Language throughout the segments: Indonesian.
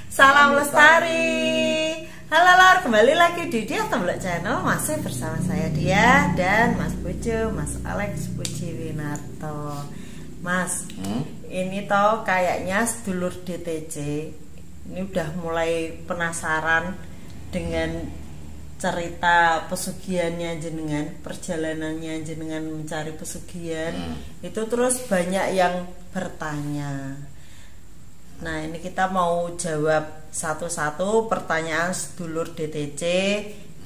Salam lestari. Halo lor, kembali lagi di Dia Temblok Channel. Masih bersama saya Dia dan Mas Bojo, Mas Alex Puji Winarto. Mas, ini toh kayaknya sedulur DTC ini udah mulai penasaran dengan cerita pesugihannya jenengan, perjalanannya jenengan mencari pesugihan. Itu terus banyak yang bertanya. Nah, ini kita mau jawab satu-satu pertanyaan sedulur DTC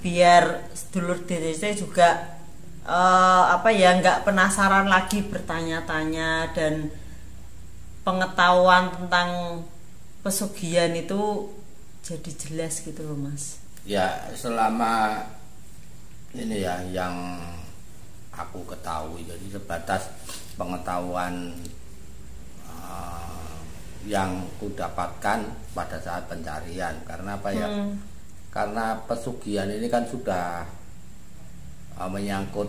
biar sedulur DTC juga nggak penasaran lagi bertanya-tanya, dan pengetahuan tentang pesugihan itu jadi jelas gitu loh Mas. Ya, selama ini ya yang aku ketahui, jadi sebatas pengetahuan yang kudapatkan pada saat pencarian. Karena apa ya? Karena pesugihan ini kan sudah menyangkut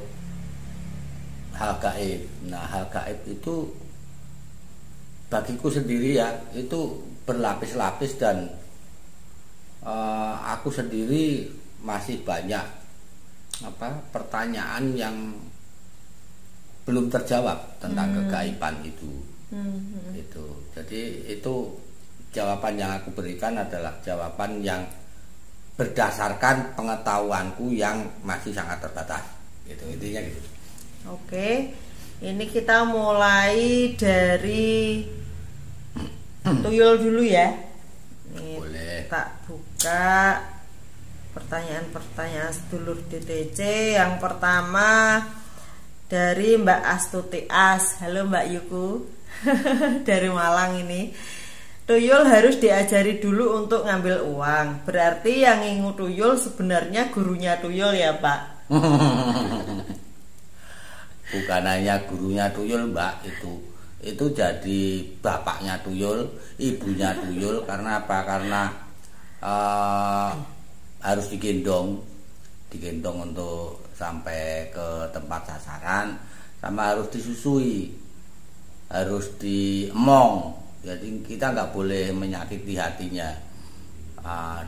hal gaib. Nah, hal gaib itu bagiku sendiri ya itu berlapis-lapis, dan aku sendiri masih banyak pertanyaan yang belum terjawab tentang kegaiban itu. Itu. Jadi itu jawaban yang aku berikan adalah jawaban yang berdasarkan pengetahuanku yang masih sangat terbatas. Gitu, intinya gitu. Oke. Ini kita mulai dari tuyul dulu ya. Nih, boleh. Tak buka pertanyaan-pertanyaan sedulur DTC. Yang pertama dari Mbak Astuti As. Halo Mbak Yuku. Dari Malang ini. Tuyul harus diajari dulu untuk ngambil uang. Berarti yang ngingu tuyul sebenarnya gurunya tuyul ya Pak? Bukan hanya gurunya tuyul Mbak, itu jadi bapaknya tuyul, ibunya tuyul. Karena apa? Karena harus digendong untuk sampai ke tempat sasaran, sama harus disusui, harus diemong. Jadi kita nggak boleh menyakiti hatinya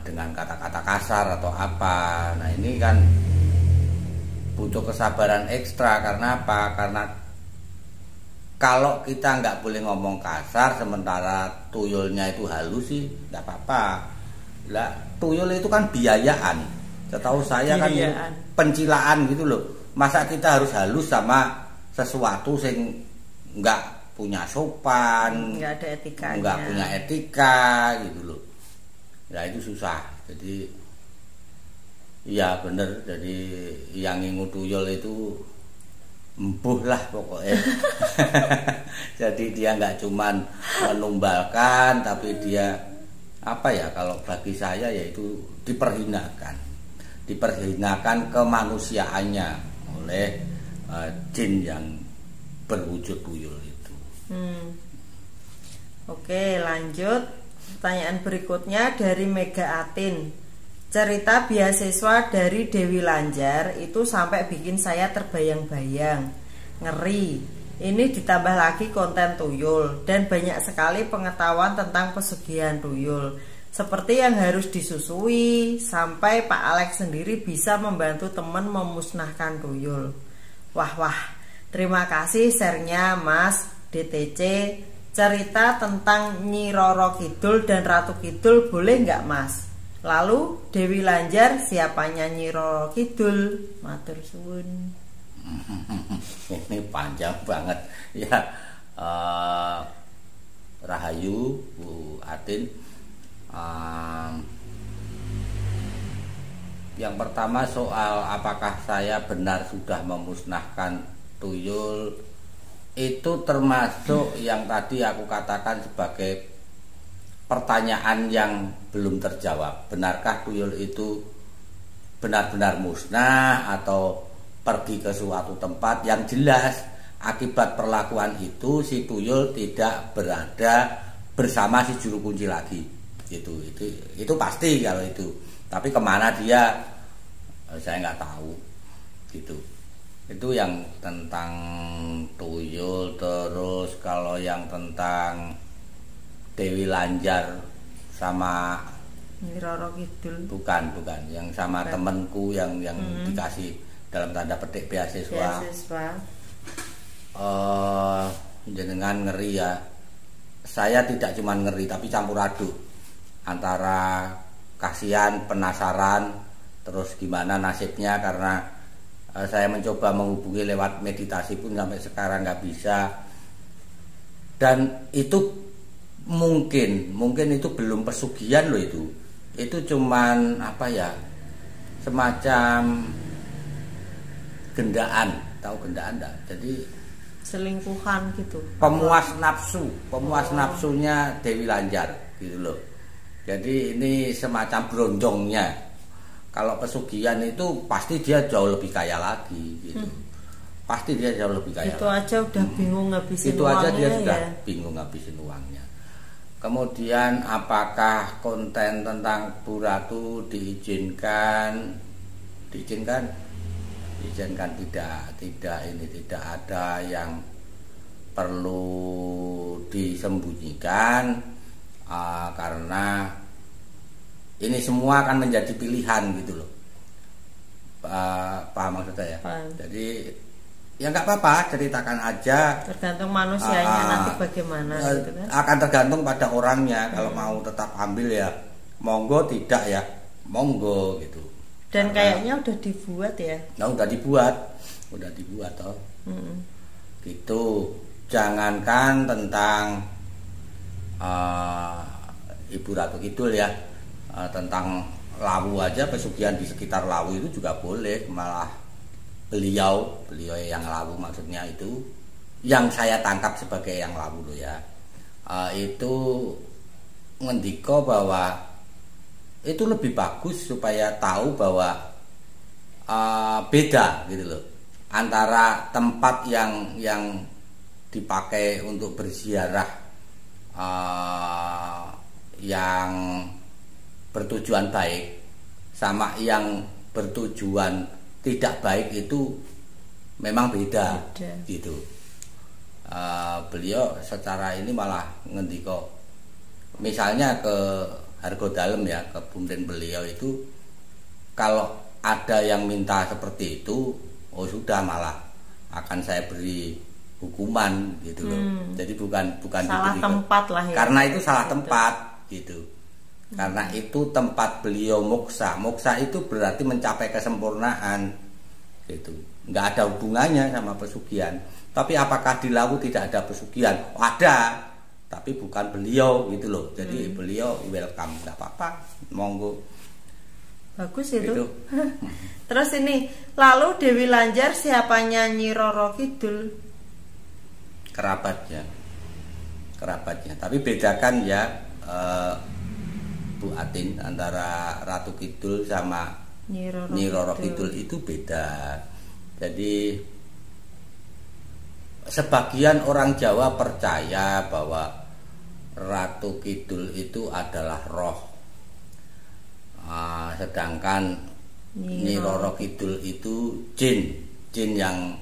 dengan kata-kata kasar atau apa. Nah, ini kan butuh kesabaran ekstra. Karena apa? Karena kalau kita nggak boleh ngomong kasar sementara tuyulnya itu halus sih nggak apa-apa. Lah, tuyul itu kan biayaan. Setahu saya kan pencilaan gitu loh. Masa kita harus halus sama sesuatu sing nggak punya sopan, nggak ada etikanya, nggak punya etika gitu loh. Ya itu susah. Jadi iya bener. Jadi yang ngingu tuyul itu embuh lah pokoknya. Jadi dia nggak cuman menumbalkan, tapi dia kalau bagi saya yaitu diperhinakan kemanusiaannya oleh jin yang berwujud tuyul itu. Oke, lanjut. Pertanyaan berikutnya dari Mega Atin. Cerita beasiswa dari Dewi Lanjar itu sampai bikin saya terbayang-bayang. Ngeri. Ini ditambah lagi konten tuyul dan banyak sekali pengetahuan tentang pesugihan tuyul, seperti yang harus disusui, sampai Pak Alex sendiri bisa membantu teman memusnahkan tuyul. Wah, terima kasih share-nya Mas DTC. Cerita tentang Nyi Roro Kidul dan Ratu Kidul boleh nggak Mas? Lalu Dewi Lanjar siapanya Nyi Roro Kidul? Matur suwun. Ini panjang banget ya. Rahayu Bu Atin. Yang pertama soal apakah saya benar sudah memusnahkan tuyul, itu termasuk yang tadi aku katakan sebagai pertanyaan yang belum terjawab. Benarkah tuyul itu benar-benar musnah atau pergi ke suatu tempat yang jelas akibat perlakuan itu si tuyul tidak berada bersama si juru kunci lagi. Itu pasti kalau itu. Tapi kemana dia saya nggak tahu gitu. Itu yang tentang tuyul. Terus kalau yang tentang Dewi Lanjar sama Nyi Roro Kidul. bukan yang sama Bukan. temenku yang dikasih dalam tanda petik beasiswa. Jenengan ngeri ya. Saya tidak cuma ngeri tapi campur aduk antara kasihan, penasaran, terus gimana nasibnya karena saya mencoba menghubungi lewat meditasi pun sampai sekarang nggak bisa. Dan itu mungkin itu belum pesugihan loh itu cuman apa ya, semacam gendaan, tahu gendaan enggak? Jadi Selingkuhan gitu. pemuas nafsunya Dewi Lanjar gitu loh. Jadi ini semacam berondongnya. Kalau pesugihan itu pasti dia jauh lebih kaya lagi gitu. Pasti dia jauh lebih kaya. Itu aja udah bingung ngabisin Itu uangnya. aja dia sudah ya. bingung ngabisin uangnya. Kemudian apakah konten tentang Bu Ratu diizinkan? Diizinkan tidak ini tidak ada yang perlu disembunyikan karena ini semua akan menjadi pilihan gitu loh. Paham maksud saya? Paham. Jadi ya nggak apa-apa, ceritakan aja. Tergantung manusianya nanti bagaimana gitu kan. Akan tergantung pada orangnya. Kalau mau tetap ambil ya monggo, tidak ya monggo gitu. Dan kayaknya udah dibuat ya. Nah udah dibuat toh. Gitu. Jangankan tentang Ibu Ratu Kidul ya, tentang Lawu aja, pesugihan di sekitar Lawu itu juga boleh. Malah beliau yang Lawu maksudnya itu, yang saya tangkap sebagai yang Lawu loh ya, itu ngendiko bahwa itu lebih bagus supaya tahu bahwa beda gitu loh antara tempat yang dipakai untuk berziarah yang bertujuan baik sama yang bertujuan tidak baik itu memang beda. Gitu. Beliau secara ini malah ngendiko misalnya ke Hargo Dalem ya, ke Bunden beliau itu, kalau ada yang minta seperti itu, oh sudah malah akan saya beri hukuman gitu loh. Jadi bukan salah diberi tempat lah ya. Karena itu salah tempat gitu. Karena itu tempat beliau moksa. Moksa itu berarti mencapai kesempurnaan gitu. Nggak ada hubungannya sama pesugihan. Tapi apakah di Lawu tidak ada pesugihan? Ada, tapi bukan beliau gitu loh. Jadi beliau welcome, nggak apa-apa, monggo. Bagus itu. Gitu. Terus ini, lalu Dewi Lanjar siapanya Nyi Roro Kidul? Kerabatnya. Tapi bedakan ya Bu Atin, antara Ratu Kidul sama Nyi Roro Kidul itu beda. Jadi sebagian orang Jawa percaya bahwa Ratu Kidul itu adalah roh, sedangkan Nyi Roro Kidul itu jin yang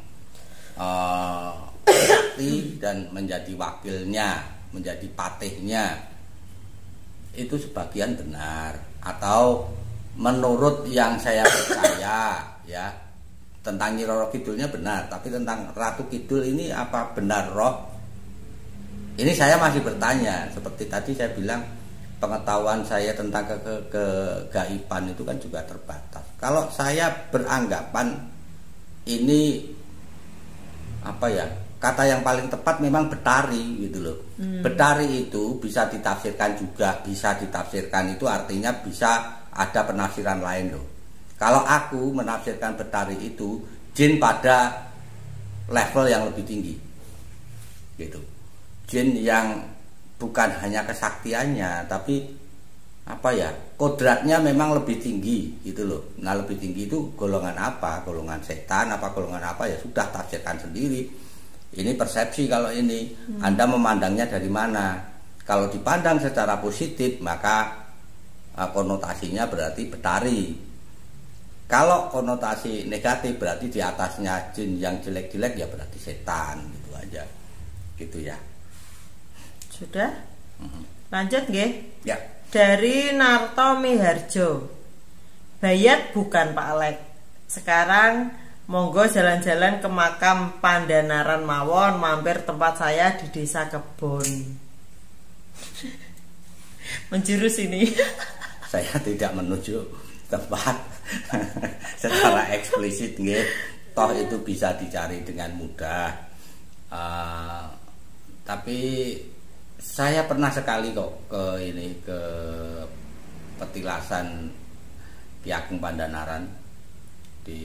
sakti dan menjadi wakilnya, menjadi patihnya. Itu sebagian benar, atau menurut yang saya percaya ya, tentang Nyi Roro Kidulnya benar, tapi tentang Ratu Kidul ini apa benar roh? Ini saya masih bertanya. Seperti tadi saya bilang, pengetahuan saya tentang kegaiban itu kan juga terbatas. Kalau saya beranggapan ini apa ya, kata yang paling tepat memang betari gitu loh. Betari itu bisa ditafsirkan juga, bisa ditafsirkan itu artinya bisa ada penafsiran lain loh. Kalau aku menafsirkan betari itu jin pada level yang lebih tinggi gitu. Jin yang bukan hanya kesaktiannya, tapi apa ya, kodratnya memang lebih tinggi gitu loh. Nah lebih tinggi itu golongan apa? Golongan setan apa golongan apa, ya sudah tafsirkan sendiri. Ini persepsi. Kalau ini Anda memandangnya dari mana? Kalau dipandang secara positif maka konotasinya berarti betari. Kalau konotasi negatif berarti di atasnya jin yang jelek-jelek, ya berarti setan, gitu aja. Gitu ya. Sudah? Lanjut nggih. Ya. Dari Narto Miharjo. Bayat bukan Pak Alek. Sekarang monggo jalan-jalan ke makam Pandanaran mawon, mampir tempat saya di Desa Kebon. Menjurus ini. Saya tidak menuju tempat secara eksplisit nggih. Toh itu bisa dicari dengan mudah. Tapi saya pernah sekali kok ke petilasan Piageng Pandanaran di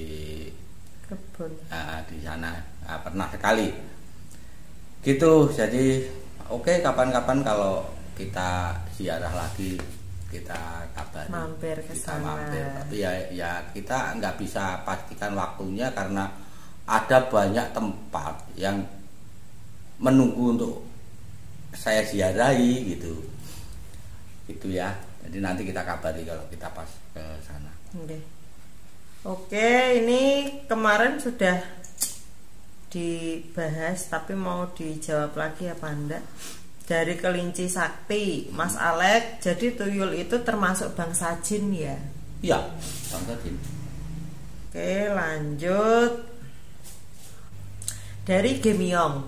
Kebon. Di sana pernah sekali. Gitu. Jadi oke, kapan-kapan kalau kita ziarah lagi kita kabari, mampir ke kita sana. Mampir. Tapi ya kita nggak bisa pastikan waktunya karena ada banyak tempat yang menunggu untuk saya ziarahi gitu ya. Jadi nanti kita kabari kalau kita pas ke sana. Oke, ini kemarin sudah dibahas tapi mau dijawab lagi apa enggak? Dari Kelinci Sakti, Mas Alek, jadi tuyul itu termasuk bangsa jin ya? Iya, bangsa jin. Oke, lanjut. Dari Gemiong,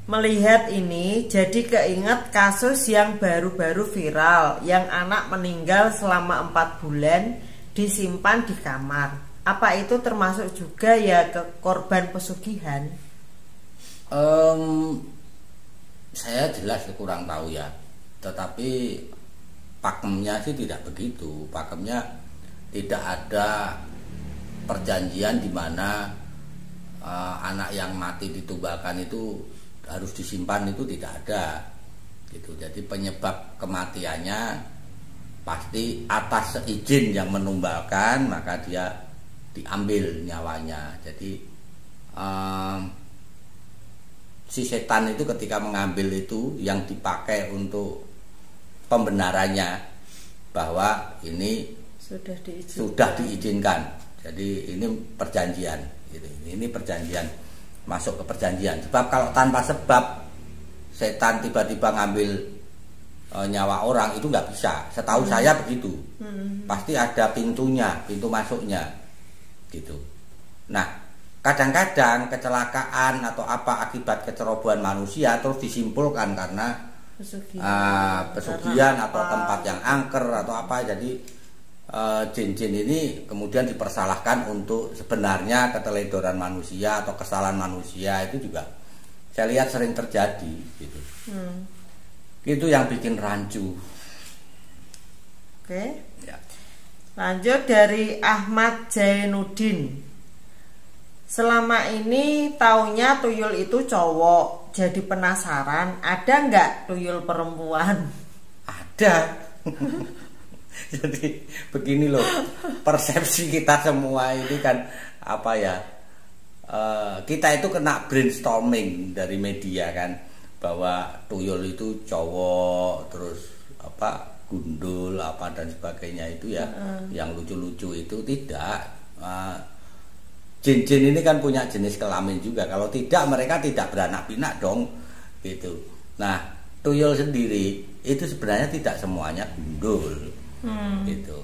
melihat ini jadi keinget kasus yang baru-baru viral, yang anak meninggal selama 4 bulan disimpan di kamar. Apa itu termasuk juga ya ke korban pesugihan? Saya jelas kurang tahu ya, tetapi pakemnya sih tidak begitu. Pakemnya tidak ada perjanjian di mana anak yang mati ditunggakan itu harus disimpan, itu tidak ada gitu. Jadi penyebab kematiannya pasti atas seizin yang menumbalkan, maka dia diambil nyawanya. Jadi si setan itu ketika mengambil itu yang dipakai untuk pembenarannya bahwa ini sudah diizinkan. Jadi ini perjanjian gitu. Ini perjanjian, masuk ke perjanjian. Sebab kalau tanpa sebab setan tiba-tiba ngambil nyawa orang itu nggak bisa. Setahu saya begitu. Pasti ada pintunya, pintu masuknya gitu. Nah, kadang-kadang kecelakaan atau apa akibat kecerobohan manusia terus disimpulkan karena pesugihan atau tempat yang angker atau apa. Jadi jin-jin ini kemudian dipersalahkan untuk sebenarnya keteledoran manusia atau kesalahan manusia. Itu juga saya lihat sering terjadi gitu. Itu yang bikin rancu. Oke. Ya. Lanjut dari Ahmad Jainuddin. Selama ini taunya tuyul itu cowok, jadi penasaran, ada nggak tuyul perempuan? Ada. Jadi begini loh, persepsi kita semua ini kan apa ya? Kita itu kena brainstorming dari media kan, bahwa tuyul itu cowok, terus apa gundul apa dan sebagainya itu ya, yang lucu-lucu itu tidak. Jin-jin ini kan punya jenis kelamin juga. Kalau tidak mereka tidak beranak pinak dong gitu. Nah, tuyul sendiri itu sebenarnya tidak semuanya gundul gitu.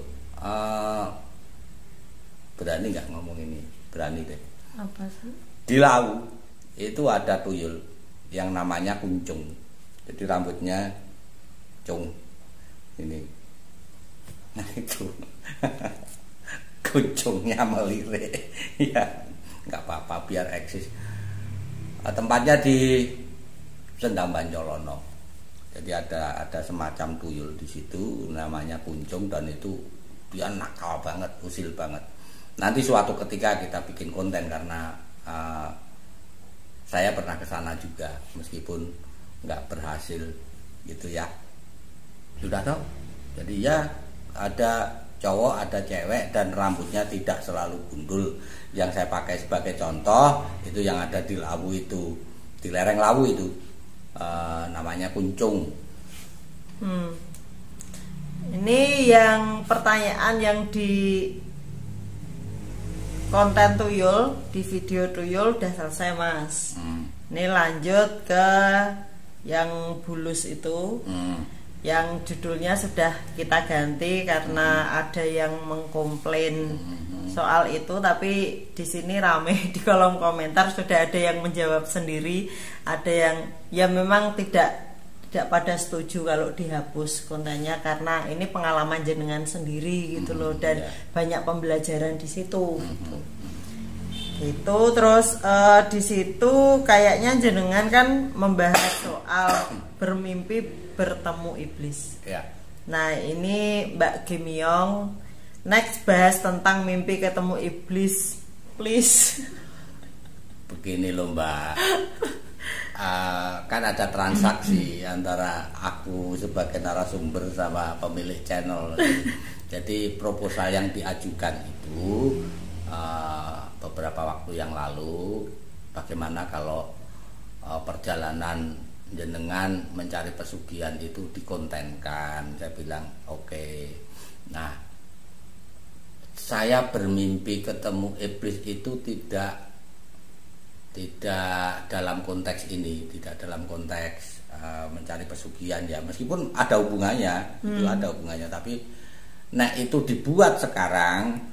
Berani nggak ngomong ini? Berani deh. Apa sih? Di Lawu itu ada tuyul yang namanya kuncung. Jadi rambutnya cung ini. Nah itu kuncungnya melirik. Ya nggak apa-apa, biar eksis. Tempatnya di Sendang Bancolono. Jadi ada semacam tuyul di situ namanya kuncung, dan itu dia nakal banget, usil banget. Nanti suatu ketika kita bikin konten karena saya pernah ke sana juga meskipun nggak berhasil gitu ya. Sudah tahu. Jadi ya ada cowok, ada cewek, dan rambutnya tidak selalu gundul. Yang saya pakai sebagai contoh itu yang ada di Lawu itu, di lereng Lawu itu, namanya kuncung. Ini yang pertanyaan yang di konten tuyul, di video tuyul udah selesai Mas. Ini lanjut ke yang bulus itu, yang judulnya sudah kita ganti karena ada yang mengkomplain soal itu, tapi di sini rame di kolom komentar sudah ada yang menjawab sendiri, ada yang ya memang tidak pada setuju kalau dihapus kontennya karena ini pengalaman jenengan sendiri gitu loh, dan banyak pembelajaran di situ gitu. Itu terus di situ kayaknya jenengan kan membahas soal bermimpi bertemu iblis. Nah ini Mbak Gimyong next bahas tentang mimpi ketemu iblis, please. Begini loh Mbak, kan ada transaksi antara aku sebagai narasumber sama pemilik channel. Jadi proposal yang diajukan itu beberapa waktu yang lalu, bagaimana kalau perjalanan jenengan mencari pesugihan itu dikontenkan. Saya bilang oke. Nah, saya bermimpi ketemu iblis itu tidak dalam konteks ini, tidak dalam konteks mencari pesugihan ya, meskipun ada hubungannya, itu ada hubungannya, tapi nah itu dibuat sekarang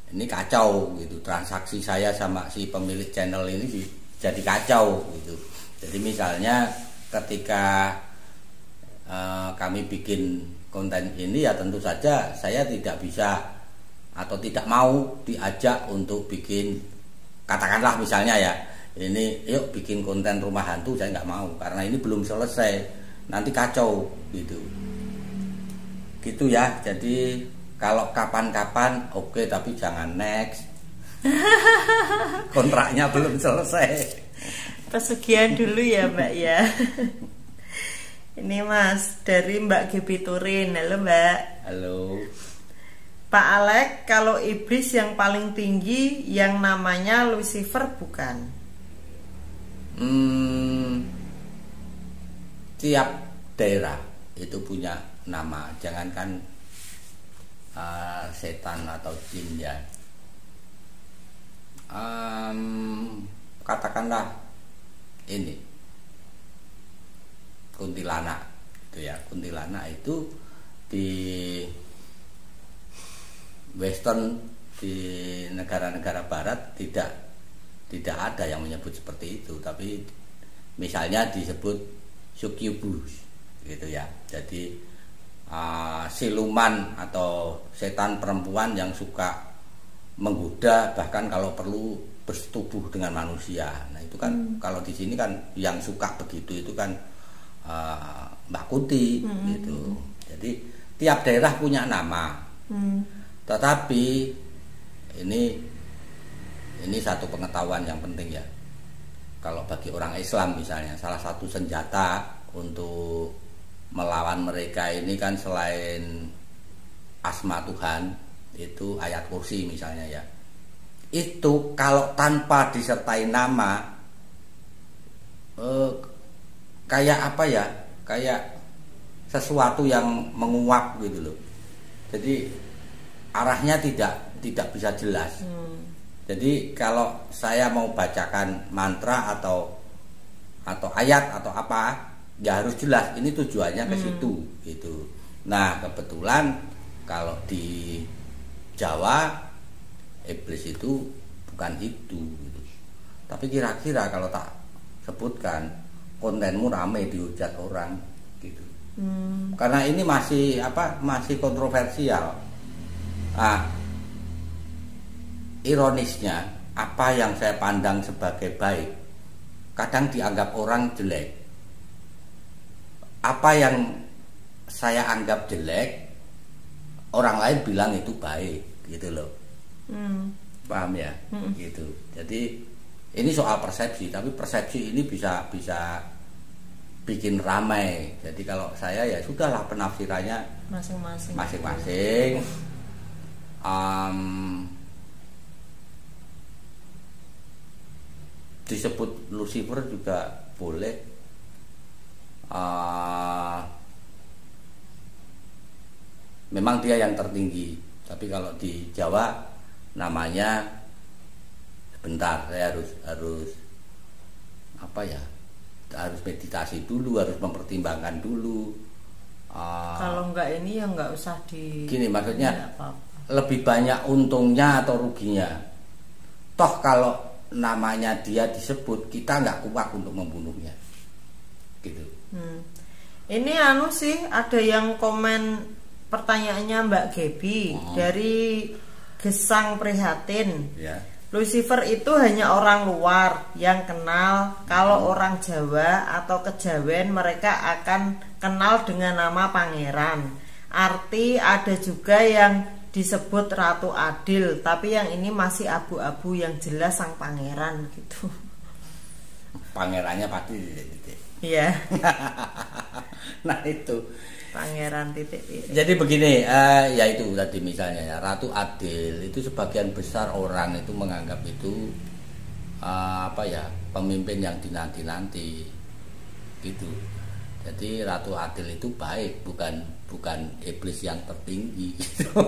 ini kacau gitu, transaksi saya sama si pemilik channel ini jadi kacau gitu. Jadi misalnya ketika kami bikin konten ini ya tentu saja saya tidak bisa atau tidak mau diajak untuk bikin, katakanlah misalnya ya, ini yuk bikin konten rumah hantu, saya nggak mau karena ini belum selesai, nanti kacau gitu ya. Jadi kalau kapan-kapan oke, tapi jangan next. Kontraknya belum selesai. Pesugihan dulu ya Mbak ya. Ini Mas dari Mbak Gibi Turin. Halo Mbak. Halo Pak Alek, kalau iblis yang paling tinggi yang namanya Lucifer bukan? Tiap daerah itu punya nama, jangankan setan atau jin ya. Katakanlah ini kuntilanak itu ya, kuntilanak itu di Western, di negara-negara Barat tidak ada yang menyebut seperti itu, tapi misalnya disebut succubus gitu ya. Jadi siluman atau setan perempuan yang suka menggoda, bahkan kalau perlu bersetubuh dengan manusia. Nah itu kan kalau di sini kan yang suka begitu itu kan Mbak Kunti gitu. Jadi tiap daerah punya nama. Tetapi ini satu pengetahuan yang penting ya. Kalau bagi orang Islam misalnya, salah satu senjata untuk melawan mereka ini kan selain asma Tuhan itu ayat kursi misalnya ya. Itu kalau tanpa disertai nama kayak apa ya? Kayak sesuatu yang menguap gitu loh. Jadi arahnya tidak bisa jelas. Jadi kalau saya mau bacakan mantra atau ayat atau apa, ya harus jelas ini tujuannya ke situ gitu. Nah, kebetulan kalau di Jawa iblis itu bukan itu gitu. Tapi kira-kira kalau tak sebutkan kontenmu rame dihujat orang gitu. Karena ini masih kontroversial. Nah, ironisnya apa yang saya pandang sebagai baik kadang dianggap orang jelek. Apa yang saya anggap jelek orang lain bilang itu baik gitu loh. Paham ya? Gitu. Jadi ini soal persepsi, tapi persepsi ini bisa bikin ramai. Jadi kalau saya ya sudahlah, penafsirannya masing-masing. Disebut Lucifer juga boleh. Memang dia yang tertinggi, tapi kalau di Jawa namanya, sebentar saya harus apa ya, harus meditasi dulu, harus mempertimbangkan dulu. Kalau enggak ini ya enggak usah Gini maksudnya, ya, apa-apa. lebih banyak untungnya atau ruginya. Toh kalau namanya dia disebut, kita nggak kuat untuk membunuhnya, gitu. Ini anu sih, ada yang komen pertanyaannya Mbak Gebi dari Gesang Prihatin. Ya. Lucifer itu hanya orang luar yang kenal. Kalau orang Jawa atau Kejawen mereka akan kenal dengan nama pangeran. Arti ada juga yang disebut Ratu Adil, tapi yang ini masih abu-abu, yang jelas sang pangeran gitu. Pangerannya pasti titik. Iya. Nah itu Pangeran titik. jadi begini, ya itu tadi misalnya ya, Ratu Adil itu sebagian besar orang itu menganggap itu apa ya, pemimpin yang dinanti-nanti gitu. Jadi Ratu Adil itu baik, bukan iblis yang tertinggi gitu.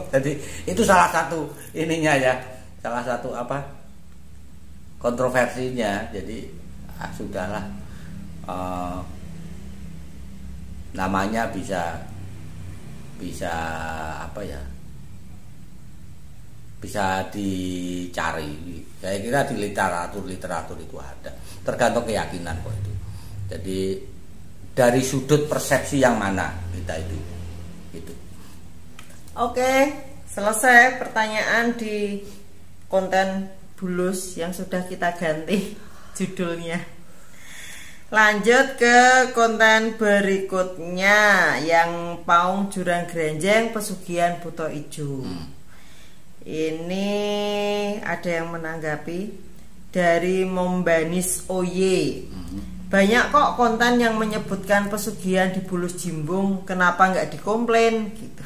Jadi itu salah satu ininya ya, salah satu apa, kontroversinya. Jadi sudahlah, namanya bisa apa ya, bisa dicari. Saya kira di literatur itu ada, tergantung keyakinan kok itu. Jadi dari sudut persepsi yang mana kita itu gitu. Oke, selesai pertanyaan di konten Bulus yang sudah kita ganti judulnya. Lanjut ke konten berikutnya yang Paung Jurang Grenjeng Pesugihan Buto Ijo. Ini ada yang menanggapi dari Mombanis Oye. Banyak kok konten yang menyebutkan pesugihan di Bulus Jimbung, kenapa nggak dikomplain gitu?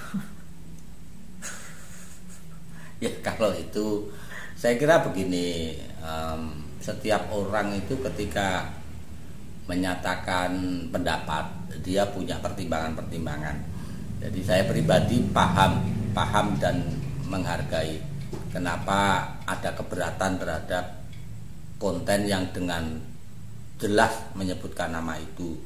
Ya kalau itu saya kira begini, setiap orang itu ketika menyatakan pendapat, dia punya pertimbangan-pertimbangan. Jadi saya pribadi paham dan menghargai kenapa ada keberatan terhadap konten yang dengan jelas menyebutkan nama itu.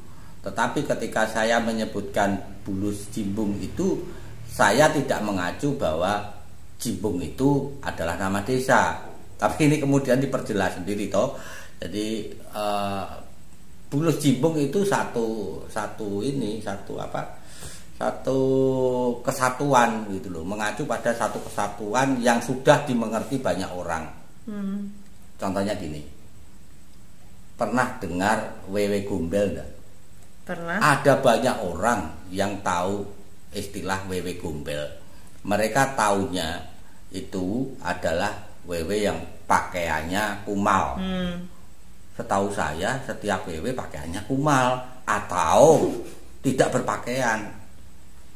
Tetapi ketika saya menyebutkan Bulus Jimbung itu, saya tidak mengacu bahwa Jimbung itu adalah nama desa. Tapi ini kemudian diperjelas sendiri toh. Jadi Bulus Jimbung itu satu kesatuan gitu loh, mengacu pada satu kesatuan yang sudah dimengerti banyak orang. Contohnya gini, pernah dengar Wewe Gombel enggak? Pernah. Ada banyak orang yang tahu istilah Wewe Gombel. Mereka taunya itu adalah wewe yang pakaiannya kumal. Setahu saya setiap wewe pakaiannya kumal atau tidak berpakaian.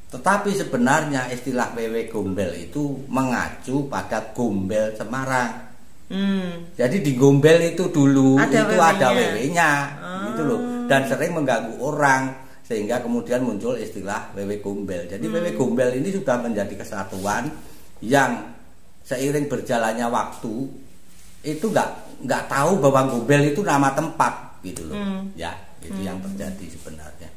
Tetapi sebenarnya istilah wewe gombel itu mengacu pada Gombel Semarang. Jadi di Gombel itu dulu ada wewenya gitu loh, dan sering mengganggu orang sehingga kemudian muncul istilah wewe gombel. Jadi wewe gombel ini sudah menjadi kesatuan yang seiring berjalannya waktu itu nggak tahu bahwa Gombel itu nama tempat gitu loh. Ya, itu yang terjadi sebenarnya.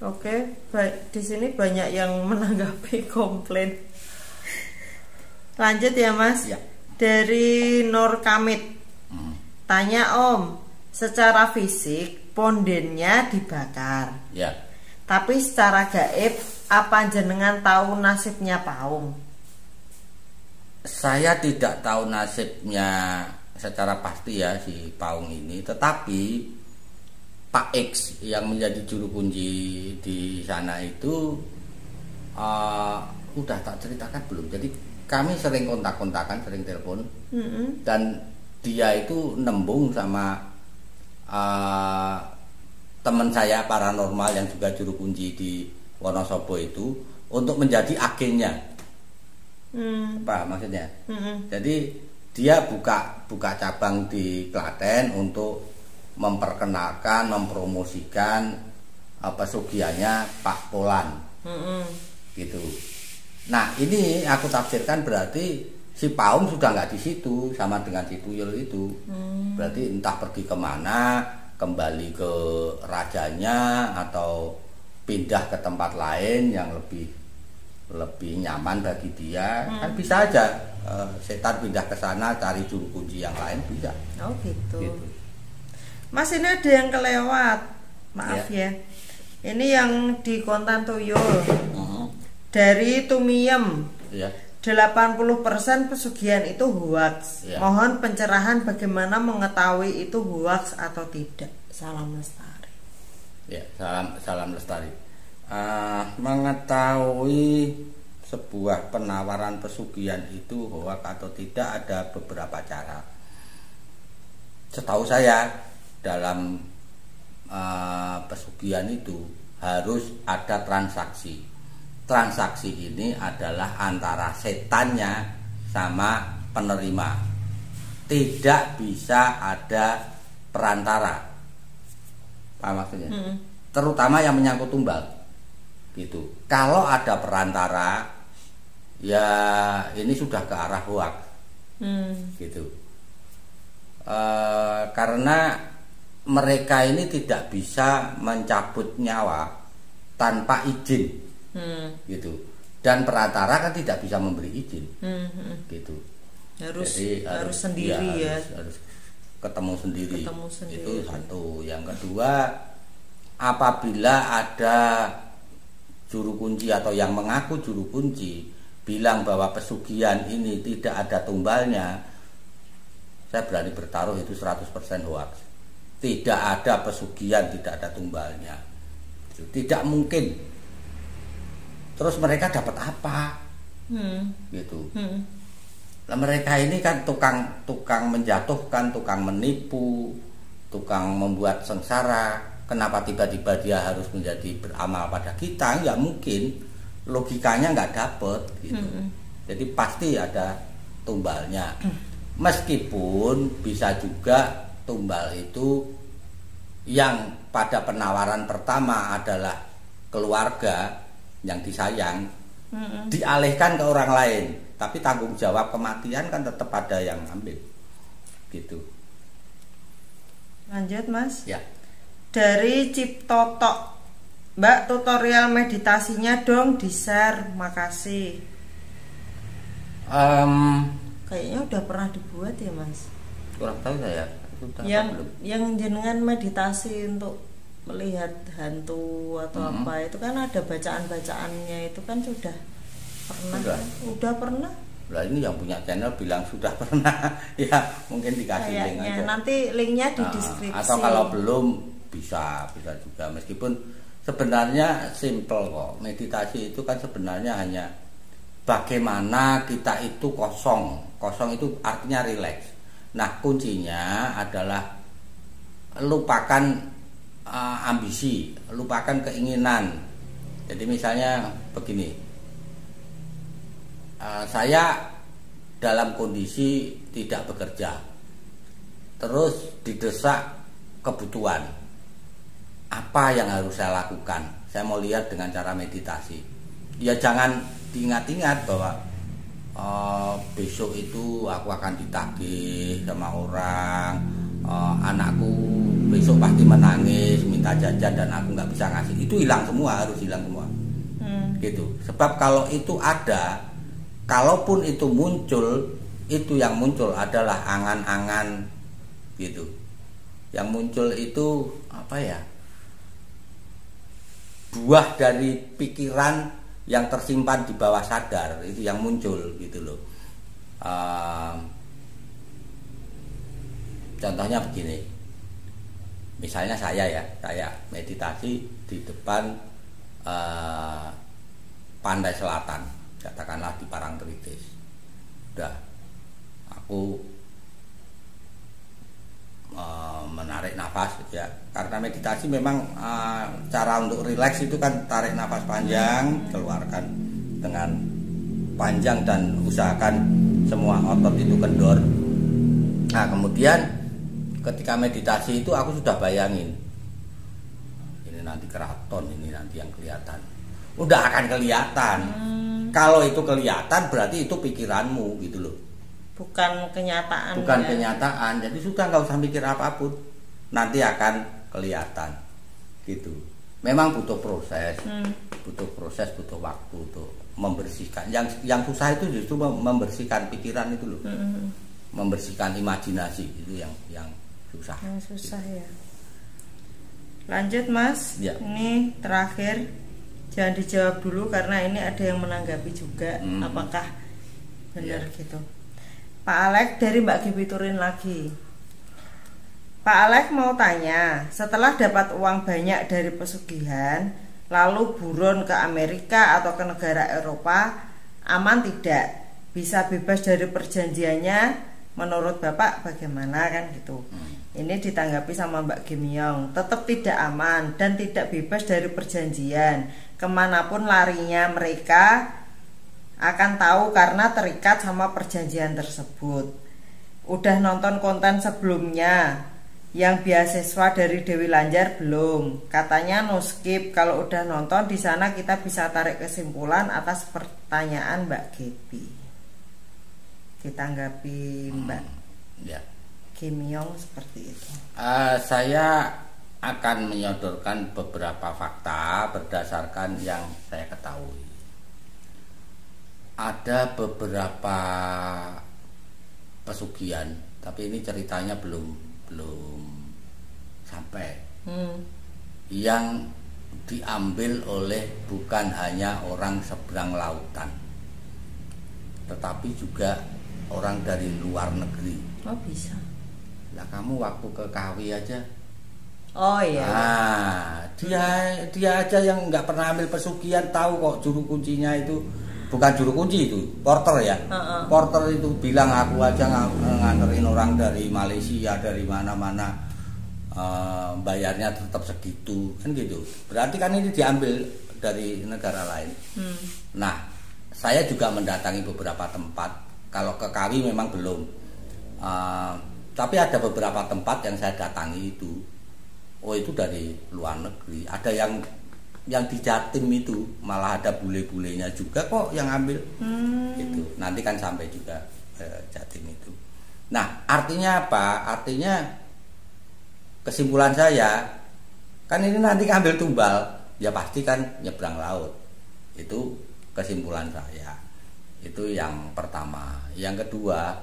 Oke, baik. Di sini banyak yang menanggapi komplain. Lanjut ya Mas. Ya. Dari Nur Kamit. Tanya Om, secara fisik pondennya dibakar. Ya. Tapi secara gaib apa jenengan tahu nasibnya Paung? Saya tidak tahu nasibnya secara pasti ya si Paung ini, tetapi Pak X yang menjadi juru kunci di sana itu udah tak ceritakan belum. Jadi kami sering kontak-kontakan, sering telepon, dan dia itu nembung sama teman saya paranormal yang juga juru kunci di Wonosobo itu untuk menjadi agennya. Apa maksudnya? Jadi dia buka cabang di Klaten untuk memperkenalkan, mempromosikan pesugihannya Pak Polan, gitu. Nah ini aku tafsirkan berarti si Paung sudah nggak di situ sama dengan si Tuyul itu. Berarti entah pergi kemana kembali ke rajanya atau pindah ke tempat lain yang lebih nyaman bagi dia. Kan bisa aja setan pindah ke sana cari juru kunci yang lain, bisa. Oh gitu. Mas, ini ada yang kelewat, maaf ya. Ini yang di Kontan Tuyul dari Tumiem. 80% pesugihan itu hoax. Mohon pencerahan bagaimana mengetahui itu hoax atau tidak. Salam Lestari. Ya, salam Lestari. Mengetahui sebuah penawaran pesugihan itu hoax atau tidak ada beberapa cara. Setahu saya dalam pesugihan itu harus ada transaksi. Transaksi ini adalah antara setannya sama penerima. Tidak bisa ada perantara. Apa maksudnya? Terutama yang menyangkut tumbal. Gitu. Kalau ada perantara, ya ini sudah ke arah hoax. Gitu. Karena mereka ini tidak bisa mencabut nyawa tanpa izin. Gitu. Dan perantara kan tidak bisa memberi izin. Gitu. Harus sendiri ya. Harus ketemu sendiri. Itu satu. Yang kedua, apabila ada juru kunci atau yang mengaku juru kunci bilang bahwa pesugihan ini tidak ada tumbalnya, saya berani bertaruh itu 100% hoax. Tidak ada pesugihan tidak ada tumbalnya. Tidak mungkin. Terus mereka dapat apa? Gitu. Nah, mereka ini kan tukang menjatuhkan, tukang menipu, tukang membuat sengsara. Kenapa tiba-tiba dia harus menjadi beramal pada kita? Nggak mungkin. Logikanya nggak dapet gitu. Jadi pasti ada tumbalnya. Meskipun bisa juga tumbal itu yang pada penawaran pertama adalah keluarga yang disayang, dialihkan ke orang lain, tapi tanggung jawab kematian kan tetap ada yang ambil. Gitu. Lanjut Mas. Ya. Dari Ciptotok, Mbak, tutorial meditasinya dong di-share, makasih. Kayaknya udah pernah dibuat ya Mas. Kurang tahu saya. Yang jenengan meditasi untuk melihat hantu atau apa itu kan ada bacaan-bacaannya, itu kan sudah pernah. Udah pernah. Lah ini yang punya channel bilang sudah pernah. Ya mungkin dikasih link aja. Nanti linknya di deskripsi. Atau kalau belum bisa juga, meskipun sebenarnya simple kok. Meditasi itu kan sebenarnya hanya bagaimana kita itu kosong itu artinya rileks. Nah kuncinya adalah lupakan ambisi, lupakan keinginan. Jadi misalnya begini, saya dalam kondisi tidak bekerja, terus didesak kebutuhan, apa yang harus saya lakukan? Saya mau lihat dengan cara meditasi. Ya jangan diingat-ingat bahwa besok itu aku akan ditagih sama orang, anakku besok pasti menangis minta jajan dan aku nggak bisa ngasih. Itu hilang semua, harus hilang semua. Gitu. Sebab kalau itu ada, kalaupun itu muncul, itu yang muncul adalah angan-angan gitu. Yang muncul itu apa ya? Buah dari pikiran yang tersimpan di bawah sadar, itu yang muncul gitu loh. Contohnya begini. Misalnya saya meditasi di depan pantai selatan, katakanlah di Parangtritis. Udah, aku menarik nafas ya, karena meditasi memang cara untuk rileks itu kan tarik nafas panjang, keluarkan dengan panjang dan usahakan semua otot itu kendor. Nah kemudian ketika meditasi itu aku sudah bayangin, ini nanti keraton, ini nanti yang kelihatan, udah akan kelihatan. Kalau itu kelihatan berarti itu pikiranmu gitu loh, bukan kenyataan. Bukan kenyataan. Jadi sudah nggak usah mikir apapun. nanti akan kelihatan gitu. Memang butuh proses, butuh waktu untuk membersihkan. Yang susah itu justru membersihkan pikiran itu loh, membersihkan imajinasi itu yang susah. Yang susah ya. Lanjut Mas, ya. Ini terakhir, jangan dijawab dulu karena ini ada yang menanggapi juga, apakah benar gitu. Pak Alek dari Mbak Gibiturin lagi. Pak Alek mau tanya, setelah dapat uang banyak dari pesugihan, lalu buron ke Amerika atau ke negara Eropa, aman tidak? Bisa bebas dari perjanjiannya? Menurut Bapak bagaimana kan gitu? Ini ditanggapi sama Mbak Gimyong, tetap tidak aman dan tidak bebas dari perjanjian. Kemanapun larinya mereka akan tahu karena terikat sama perjanjian tersebut. Udah nonton konten sebelumnya yang beasiswa dari Dewi Lanjar belum? Katanya no skip. Kalau udah nonton di sana kita bisa tarik kesimpulan atas pertanyaan Mbak Gebi. Ditanggapi Mbak Gimyong seperti itu. Saya akan menyodorkan beberapa fakta berdasarkan yang saya ketahui. Ada beberapa pesugihan, tapi ini ceritanya belum sampai, yang diambil oleh bukan hanya orang seberang lautan, tetapi juga orang dari luar negeri. Oh bisa? Lah kamu waktu ke Kawi aja. Oh iya. Nah, dia aja yang nggak pernah ambil pesugihan tahu kok juru kuncinya itu. Bukan juru kunci itu, porter ya. Porter itu bilang aku aja nganterin orang dari Malaysia, dari mana-mana, bayarnya tetap segitu, kan gitu. Berarti kan ini diambil dari negara lain. Nah, saya juga mendatangi beberapa tempat. Kalau ke Kawi memang belum, tapi ada beberapa tempat yang saya datangi itu, oh itu dari luar negeri. Ada yang di Jatim itu malah ada bule-bulenya juga kok yang ambil. Gitu. Nanti kan sampai juga Jatim itu. Nah, artinya apa? Artinya kesimpulan saya kan ini nanti ambil tumbal, ya pasti kan nyebrang laut. Itu kesimpulan saya. Itu yang pertama. Yang kedua,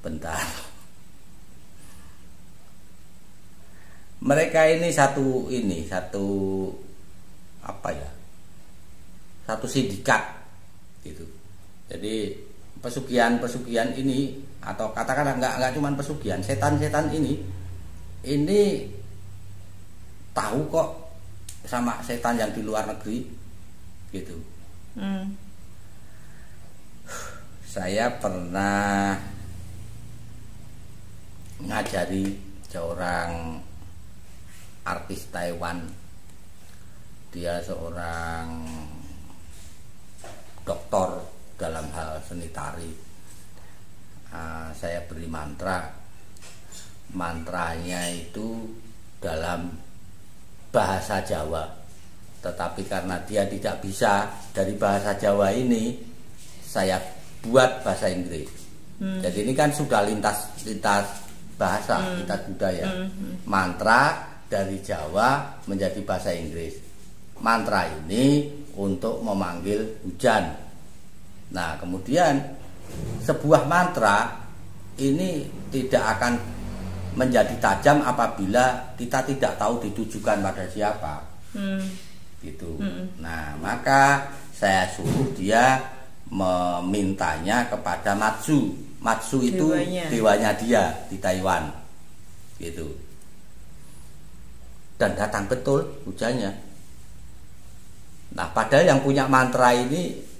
bentar. Mereka ini satu sindikat gitu. Jadi pesugihan ini, atau katakanlah nggak cuma pesugihan, setan-setan ini tahu kok sama setan yang di luar negeri gitu. Saya pernah ngajari seorang artis Taiwan. Dia seorang doktor dalam hal seni tari. Saya beri mantranya itu dalam bahasa Jawa, tetapi karena dia tidak bisa dari bahasa Jawa ini, saya buat bahasa Inggris. Jadi ini kan sudah lintas bahasa, lintas budaya. Mantra dari Jawa menjadi bahasa Inggris. Mantra ini untuk memanggil hujan. Nah, kemudian sebuah mantra ini tidak akan menjadi tajam apabila kita tidak tahu ditujukan pada siapa. Gitu. Nah, maka saya suruh dia memintanya kepada Matsu. Matsu itu dewanya dia di Taiwan. Gitu. Dan datang betul hujannya. Nah, padahal yang punya mantra ini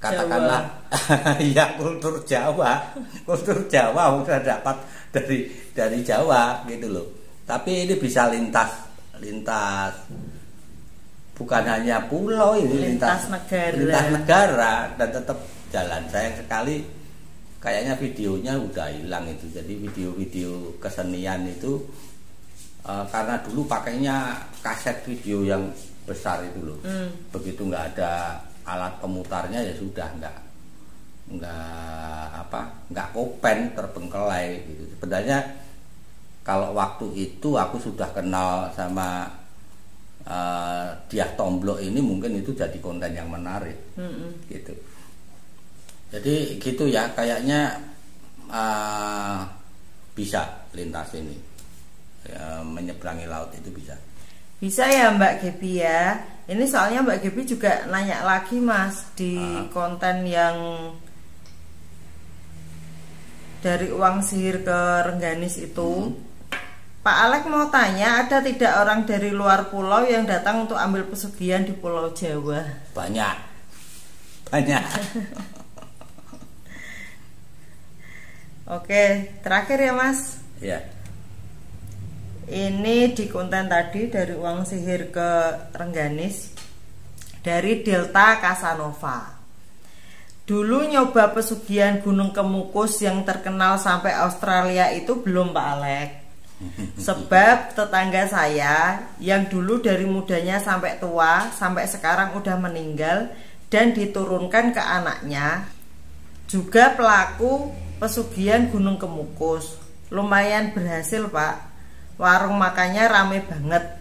katakanlah ya kultur Jawa sudah dapat dari Jawa gitu loh. Tapi ini bisa lintas bukan hanya pulau, ini lintas negara dan tetap jalan. Sayang sekali kayaknya videonya udah hilang itu. Jadi video-video kesenian itu karena dulu pakainya kaset video yang besar itu loh. Begitu nggak ada alat pemutarnya ya sudah nggak kopen, terbengkelai gitu. Sebenarnya kalau waktu itu aku sudah kenal sama Diah Tomblok ini, mungkin itu jadi konten yang menarik gitu. Jadi gitu ya, kayaknya bisa lintas ini ya, menyeberangi laut itu bisa ya Mbak Gebi ya. Ini soalnya Mbak Gebi juga nanya lagi Mas di konten yang dari Uang Sihir ke Rengganis itu. Pak Alek mau tanya, ada tidak orang dari luar pulau yang datang untuk ambil pesugihan di Pulau Jawa? Banyak. Oke, terakhir ya Mas. Ya. Ini di konten tadi dari Uang Sihir ke Rengganis, dari Delta Casanova. Dulu nyoba pesugihan Gunung Kemukus yang terkenal sampai Australia itu belum Pak Alek. Sebab tetangga saya yang dulu dari mudanya sampai tua, sampai sekarang udah meninggal dan diturunkan ke anaknya, juga pelaku pesugihan Gunung Kemukus. Lumayan berhasil Pak. Warung makannya rame banget.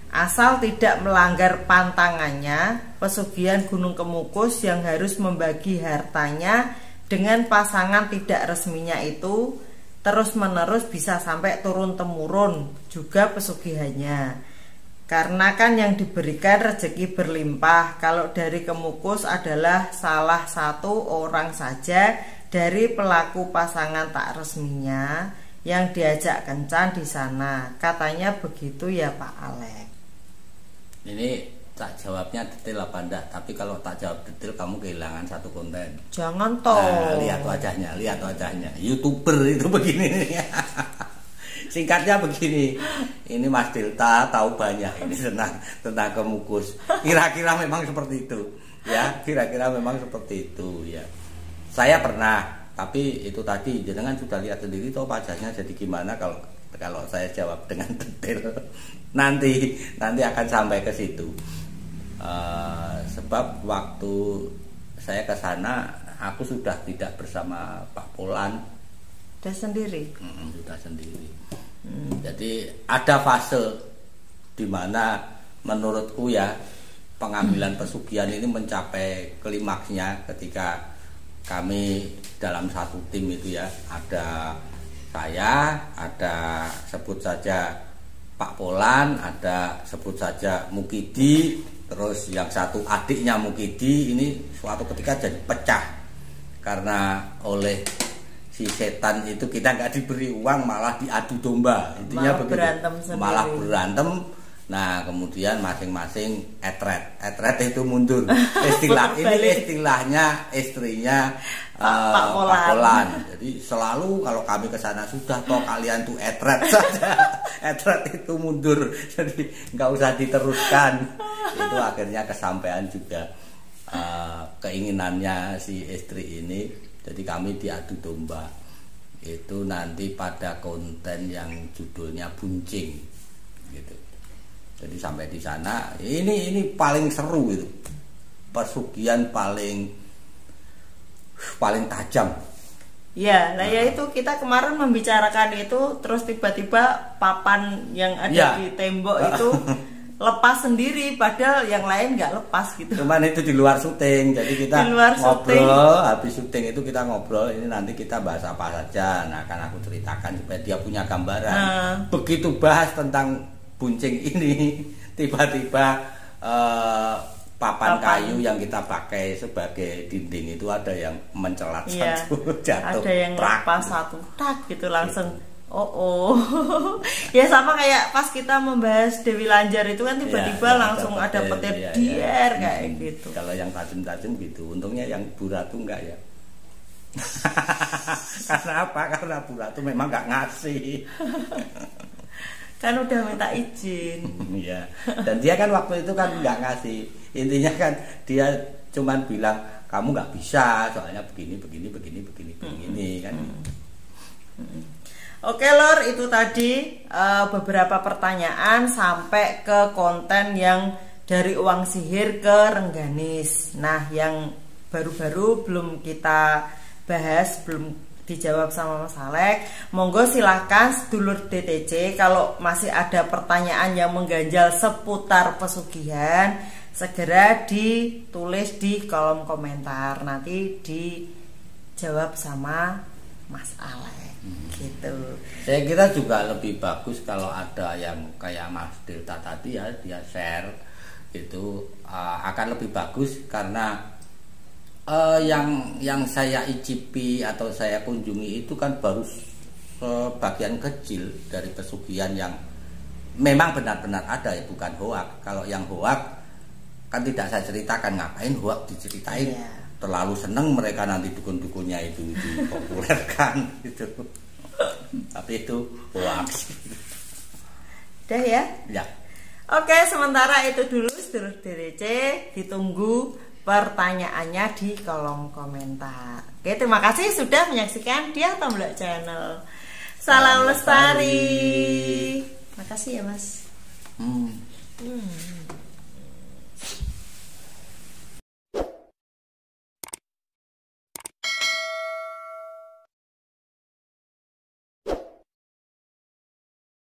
Asal tidak melanggar pantangannya, pesugihan Gunung Kemukus yang harus membagi hartanya dengan pasangan tidak resminya itu terus menerus bisa sampai turun temurun juga pesugihannya. Karena kan yang diberikan rezeki berlimpah. Kalau dari Kemukus adalah salah satu orang saja dari pelaku pasangan tak resminya yang diajak kencan di sana. Katanya begitu ya Pak Alek. Ini tak jawabnya detail apa enggak, tapi kalau tak jawab detail kamu kehilangan satu konten. Jangan toh. Lihat wajahnya. YouTuber itu begini. Singkatnya begini. Ini Mas Delta tahu banyak ini tentang Kemukus. Kira-kira memang seperti itu. Ya, kira-kira memang seperti itu ya. Saya pernah, tapi itu tadi jenengan sudah lihat sendiri toh wajahnya jadi gimana kalau saya jawab dengan detail. Nanti akan sampai ke situ. Sebab waktu saya ke sana aku sudah tidak bersama Pak Polan. Sudah sendiri. Sudah sendiri. Jadi ada fase di mana menurutku ya pengambilan pesugihan ini mencapai klimaksnya ketika kami dalam satu tim itu ya, ada saya, ada sebut saja Pak Polan, ada sebut saja Mukidi, terus yang satu adiknya Mukidi. Ini suatu ketika jadi pecah karena oleh si setan itu kita nggak diberi uang, malah diadu domba. Intinya malah begitu, malah berantem. Nah kemudian masing-masing etret itu mundur. Istilahnya istrinya Pak Polan. Jadi selalu kalau kami ke sana sudah toh kalian tuh etret saja. Etret itu mundur. Jadi nggak usah diteruskan. Itu akhirnya kesampaian juga keinginannya si istri ini. Jadi kami diadu domba. Itu nanti pada konten yang judulnya Buncing gitu. Jadi sampai di sana ini paling seru itu. Pesugihan paling tajam. Ya, ya itu kita kemarin membicarakan itu, terus tiba-tiba papan yang ada di tembok itu lepas sendiri, padahal yang lain nggak lepas gitu. Cuman itu di luar syuting, jadi kita ngobrol, habis syuting itu kita ngobrol, ini nanti kita bahas apa saja. Nah, akan aku ceritakan supaya dia punya gambaran. Begitu bahas tentang Buncing ini, tiba-tiba papan kayu yang kita pakai sebagai dinding itu ada yang mencelat satu, jatuh, ada yang lepas satu, tak gitu langsung. Ya sama kayak pas kita membahas Dewi Lanjar itu kan tiba-tiba langsung ada petir dier kayak gitu. Kalau yang tajam-tajam gitu, untungnya yang Bu Ratu enggak ya. Karena apa? Karena Bu Ratu memang enggak ngasih. Kan udah minta izin. Iya. Dan dia kan waktu itu kan nggak ngasih. Intinya kan dia cuman bilang kamu nggak bisa soalnya begini kan. Oke Lor, itu tadi beberapa pertanyaan sampai ke konten yang dari Uang Sihir ke Rengganis. Nah, yang baru-baru belum kita bahas, belum dijawab sama Mas Alek. Monggo silahkan sedulur DTC kalau masih ada pertanyaan yang mengganjal seputar pesugihan, segera ditulis di kolom komentar, nanti dijawab sama Mas Alek gitu. Saya kira juga lebih bagus kalau ada yang kayak Mas Delta tadi ya, dia share itu akan lebih bagus, karena yang saya icipi atau saya kunjungi itu kan baru sebagian kecil dari pesugihan yang memang benar-benar ada ya, bukan hoak. Kalau yang hoak kan tidak saya ceritakan, ngapain hoak diceritain? Iya. Terlalu seneng mereka nanti dukun-dukunnya itu dipopulerkan gitu. Tapi itu hoak. Udah ya? Ya. Oke, sementara itu dulu sedulur DTC, ditunggu pertanyaannya di kolom komentar. Oke, terima kasih sudah menyaksikan Diah Tombolak Channel. Salam lestari. Makasih ya Mas.